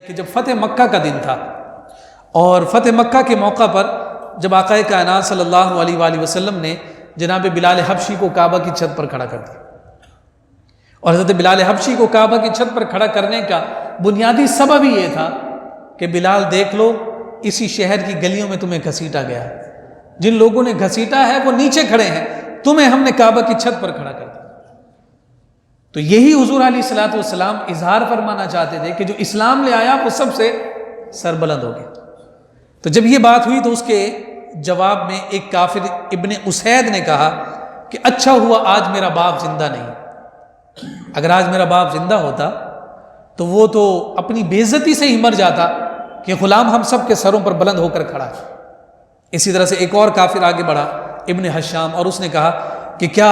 کہ جب فتح مکہ کا دن تھا اور فتح مکہ کے موقع پر جب آقا کائنات صلی اللہ علیہ وآلہ وسلم نے جناب بلال حبشی کو کعبہ کی چھت پر کھڑا کر دیا، اور حضرت بلال حبشی کو کعبہ کی چھت پر کھڑا کرنے کا بنیادی سبب ہی یہ تھا کہ بلال دیکھ لو اسی شہر کی گلیوں میں تمہیں گھسیٹا گیا ہے، جن لوگوں نے گھسیٹا ہے وہ نیچے کھڑے ہیں، تمہیں ہم نے کعبہ کی چھت پر کھڑا کر دیا۔ تو یہی حضور علیہ الصلوۃ والسلام اظہار فرمانا چاہتے تھے کہ جو اسلام لے آیا وہ سب سے سربلند ہو گیا۔ تو جب یہ بات ہوئی تو اس کے جواب میں ایک کافر ابن اسید نے کہا کہ اچھا ہوا آج میرا باپ زندہ نہیں، اگر آج میرا باپ زندہ ہوتا تو وہ تو اپنی بے عزتی سے ہی مر جاتا کہ غلام ہم سب کے سروں پر بلند ہو کر کھڑا ہے۔ اسی طرح سے ایک اور کافر آگے بڑھا ابن حشام، اور اس نے کہا کہ کیا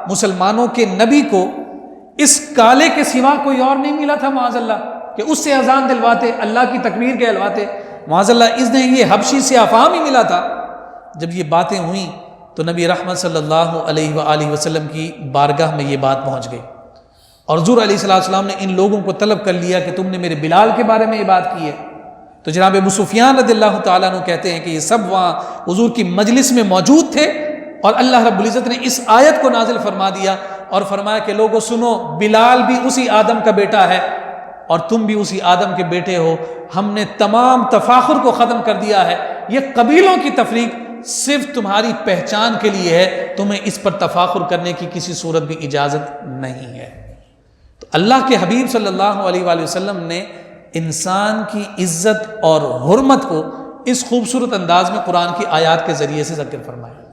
مسلمانوں کے نبی کو اس کالے کے سوا کوئی اور نہیں ملا تھا معاذ اللہ کہ اس سے اذان دلواتے، اللہ کی تکبیر کہلواتے، معاذ اللہ اس نے یہ حبشی سے افہام ہی ملا تھا۔ جب یہ باتیں ہوئیں تو نبی رحمت صلی اللہ علیہ وآلہ وسلم کی بارگاہ میں یہ بات پہنچ گئی، اور حضور علیہ السلام نے ان لوگوں کو طلب کر لیا کہ تم نے میرے بلال کے بارے میں یہ بات کی ہے۔ تو جناب ابو سفیان رضی اللہ تعالیٰ عنہ کہتے ہیں کہ یہ سب وہاں حضور کی مجلس میں موجود تھے، اور اللہ رب العزت نے اس آیت کو نازل فرما دیا اور فرمایا کہ لوگوں سنو، بلال بھی اسی آدم کا بیٹا ہے اور تم بھی اسی آدم کے بیٹے ہو، ہم نے تمام تفاخر کو ختم کر دیا ہے، یہ قبیلوں کی تفریق صرف تمہاری پہچان کے لیے ہے، تمہیں اس پر تفاخر کرنے کی کسی صورت بھی اجازت نہیں ہے۔ تو اللہ کے حبیب صلی اللہ علیہ وآلہ وسلم نے انسان کی عزت اور حرمت کو اس خوبصورت انداز میں قرآن کی آیات کے ذریعے سے ذکر فرمایا۔